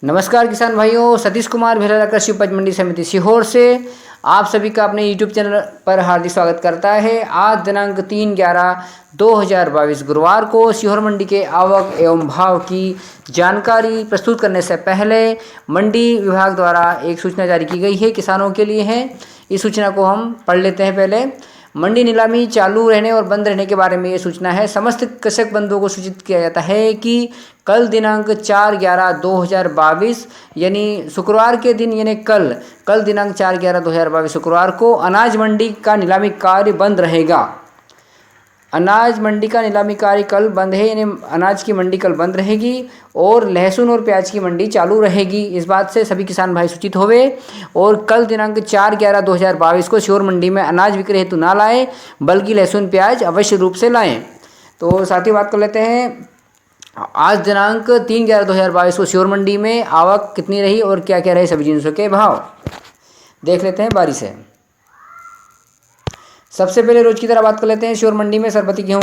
नमस्कार किसान भाइयों, सतीश कुमार भेलाला कृषि उपज मंडी समिति सीहोर से आप सभी का अपने यूट्यूब चैनल पर हार्दिक स्वागत करता है। आज दिनांक 3/11/2022 गुरुवार को सीहोर मंडी के आवक एवं भाव की जानकारी प्रस्तुत करने से पहले मंडी विभाग द्वारा एक सूचना जारी की गई है, किसानों के लिए है। इस सूचना को हम पढ़ लेते हैं। पहले मंडी नीलामी चालू रहने और बंद रहने के बारे में ये सूचना है। समस्त कृषक बंधुओं को सूचित किया जाता है कि कल दिनांक 4/11/2022 यानी शुक्रवार के दिन यानी कल दिनांक 4/11/2022 शुक्रवार को अनाज मंडी का नीलामी कार्य बंद रहेगा। अनाज मंडी का नीलामी कार्य कल बंद है, यानी अनाज की मंडी कल बंद रहेगी और लहसुन और प्याज की मंडी चालू रहेगी। इस बात से सभी किसान भाई सूचित होवे। और कल दिनांक 4/11/2022 को सीहोर मंडी में अनाज बिक्री हेतु ना लाएं, बल्कि लहसुन प्याज अवश्य रूप से लाएं। तो साथ ही बात कर लेते हैं, आज दिनांक 3/11/2022 को सीहोर मंडी में आवक कितनी रही और क्या क्या रहे सभी जिनसों के भाव देख लेते हैं बारी से। सबसे पहले रोज की तरह बात कर लेते हैं सीहोर मंडी में सरबती गेहूं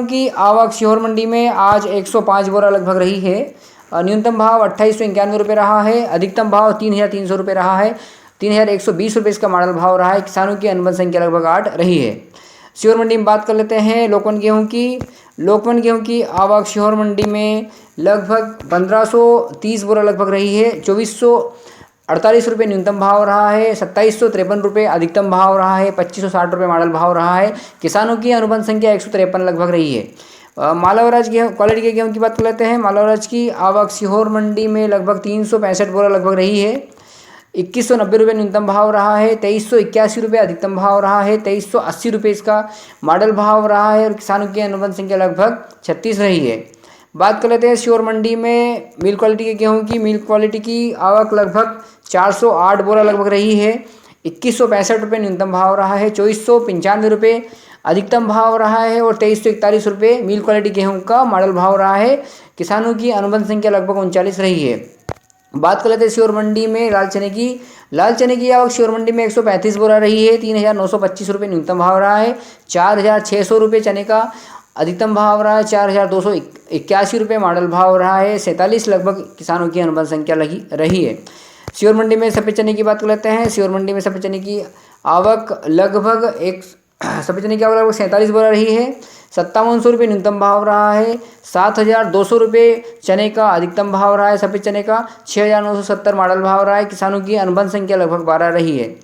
की आवक सीहोर मंडी में आज 105 बोरा लगभग रही है। न्यूनतम भाव 2891 रुपये रहा है। अधिकतम भाव 3300 रुपये रहा है। 3120 रुपये इसका मॉडल भाव रहा है। किसानों की अनुबंध संख्या लगभग 8 रही है। सीहोर मंडी में बात कर लेते हैं लोकवन गेहूं की आवक सीहोर मंडी में लगभग 1530 बोरा लगभग रही है। 2448 रुपये न्यूनतम भाव रहा है। 2753 रुपये अधिकतम भाव रहा है। 2560 रुपये मॉडल भाव रहा है। किसानों की अनुबंध संख्या 153 लगभग रही है। मालावराज गेहूँ क्वालिटी के गेहूँ की बात कर लेते हैं। मालावराज की आवक सीहोर मंडी में लगभग 365 बोरा लगभग रही है। 2190 रुपये न्यूनतम भाव रहा है। 2381 रुपये अधिकतम भाव रहा है। 2380 रुपये इसका मॉडल भाव रहा है और किसानों की अनुबंध संख्या लगभग 36 रही है। बात कर लेते हैं सीहोर मंडी में मिल क्वालिटी की आवक लगभग 408 बोरा लगभग रही है। 2165 रुपये न्यूनतम भाव रहा है। 2495 रुपये अधिकतम भाव रहा है और 2341 रुपये मिल क्वालिटी गेहूं का मॉडल भाव रहा है। किसानों की अनुबंध संख्या लगभग 39 रही है। बात कर लेते हैं सीहोर मंडी में लाल चने की आवक सीहोर मंडी में 135 बोरा रही है। 3925 रुपये न्यूनतम भाव रहा है। 4600 रुपये चने का अधिकतम भाव रहा है। 4281 रुपये मॉडल भाव रहा है। 47 लगभग किसानों की अनुबंध संख्या रही है। सीहोर मंडी में सफ़ेद चने की बात कर लेते हैं। सीहोर मंडी में सफ़ेद चने की आवक लगभग 47 बोरा रही है। 5700 रुपये न्यूनतम भाव रहा है। 7200 रुपये चने का अधिकतम भाव रहा है। सफ़ेद चने का 6970 मॉडल भाव रहा है। किसानों की अनुबंध संख्या लगभग 12 रही है।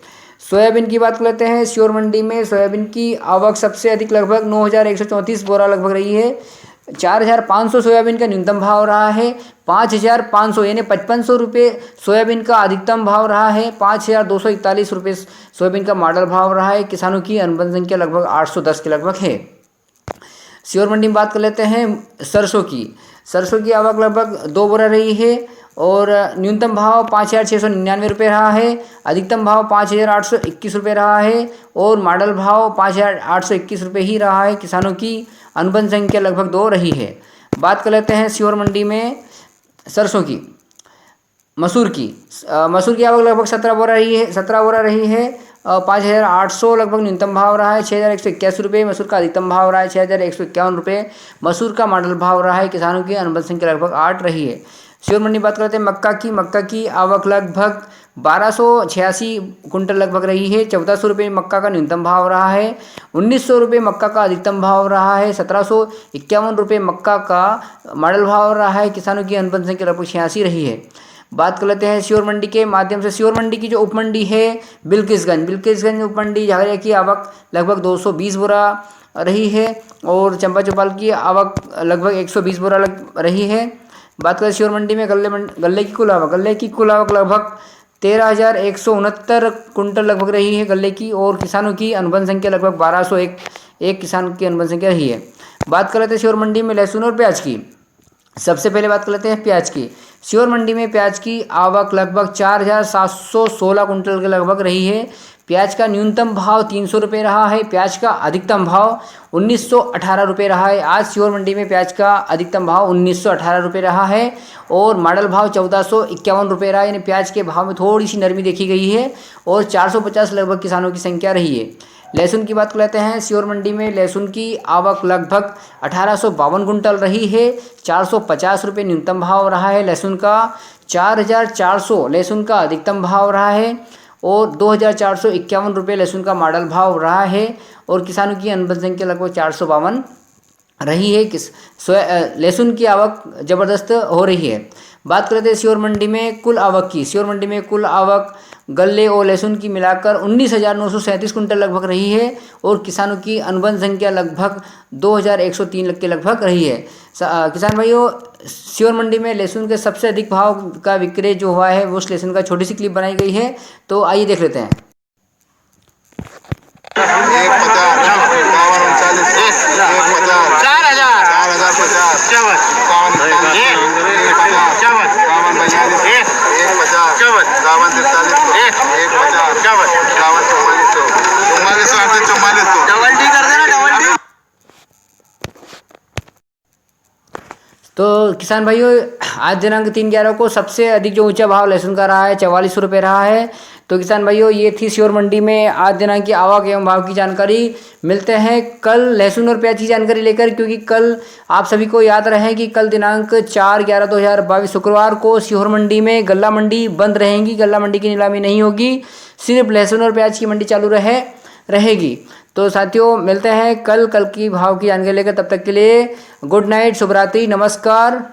सोयाबीन की बात कर लेते हैं। सीहोर मंडी में सोयाबीन की आवक सबसे अधिक लगभग 9134 बोरा लगभग रही है। 4500 सोयाबीन का न्यूनतम भाव रहा है। 5500 यानी 5500 रुपये सोयाबीन का अधिकतम भाव रहा है। 5241 रुपये सोयाबीन का मॉडल भाव रहा है। किसानों की अनुबंध संख्या लगभग 810 के लगभग है। सीहोर मंडी में बात कर लेते हैं सरसों की आवक लगभग 2 बोरा रही है और न्यूनतम भाव 5699 रुपये रहा है। अधिकतम भाव 5821 रुपये रहा है और मॉडल भाव 5821 रुपये ही रहा है। किसानों की अनुबंध संख्या लगभग 2 रही है। बात कर लेते हैं सीहोर मंडी में मसूर की आवक लगभग 17 बोरा रही है। 5800 लगभग न्यूनतम भाव रहा है। 6181 रुपये मसूर का अधिकतम भाव रहा है। 6151 रुपये मसूर का मॉडल भाव रहा है। किसानों की अनुबंध संख्या लगभग 8 रही है। सीहोर मंडी बात करते हैं मक्का की आवक लगभग 1286 कुंटल लगभग रही है। 1400 रुपये मक्का का न्यूनतम भाव रहा है। 1900 रुपये मक्का का अधिकतम भाव रहा है। 1751 रुपये मक्का का मॉडल भाव रहा है। किसानों की अनुबंध संख्या लगभग 86 रही है। बात कर लेते हैं सीहोर मंडी के माध्यम से सीहोर मंडी की जो उपमंडी है बिल्किसगंज उपमंडी झगड़िया की आवक लगभग 220 बोरा रही है और चंपा चौपाल की आवक लगभग 120 बोरा रही है। बात करें सीहोर मंडी में गल्ले की कुल आवक लगभग 13,169 कुंटल लगभग रही है गल्ले की और किसानों की अनुबंध संख्या लगभग 1201 किसान की अनुबंध संख्या रही है। बात कर लेते हैं सीहोर मंडी में लहसुन और प्याज की। सबसे पहले बात कर लेते हैं प्याज की। सीहोर मंडी में प्याज की आवक लगभग 4716 कुंटल के लगभग रही है। प्याज का न्यूनतम भाव 300 रुपये रहा है। प्याज का अधिकतम भाव 1918 रुपये रहा है। आज सीहोर मंडी में प्याज का अधिकतम भाव 1918 रुपये रहा है और मॉडल भाव 1451 रुपये रहा है। यानी प्याज के भाव में थोड़ी सी नरमी देखी गई है और 450 लगभग किसानों की संख्या रही है। लहसुन की बात कर लेते हैं। श्योर मंडी में लहसुन की आवक लगभग 1852 कुंटल रही है। 450 रुपये न्यूनतम भाव रहा है लहसुन का। 4400 लहसुन का अधिकतम भाव रहा है और 2451 रुपये लहसुन का मॉडल भाव रहा है। और किसानों की अनुबंध संख्या लगभग 452 रही है। लहसुन की आवक ज़बरदस्त हो रही है। बात करते हैं श्योर मंडी में कुल आवक की। श्योर मंडी में कुल आवक गल्ले और लहसुन की मिलाकर 19,937 कुंटल लगभग रही है और किसानों की अनुबंध संख्या लगभग 2,103 के लगभग रही है। किसान भाइयों, श्योर मंडी में लहसुन के सबसे अधिक भाव का विक्रय जो हुआ है वो उस लहसुन का छोटी सी क्लिप बनाई गई है, तो आइए देख लेते हैं। 44 तो किसान भाइयों, आज दिनांक 3/11 को सबसे अधिक जो ऊंचा भाव लहसुन का रहा है 44 रुपये रहा है। तो किसान भाइयों, ये थी श्योर मंडी में आज दिनांक की आवक एवं भाव की जानकारी। मिलते हैं कल लहसुन और प्याज की जानकारी लेकर, क्योंकि कल आप सभी को याद रहे कि कल दिनांक 4/11/2022 शुक्रवार को श्योर मंडी में गल्ला मंडी बंद रहेंगी। गल्ला मंडी की नीलामी नहीं होगी, सिर्फ लहसुन और प्याज की मंडी चालू रहेगी। तो साथियों, मिलते हैं कल की भाव की जानकारी लेकर। तब तक के लिए गुड नाइट, शुभ रात्रि, नमस्कार।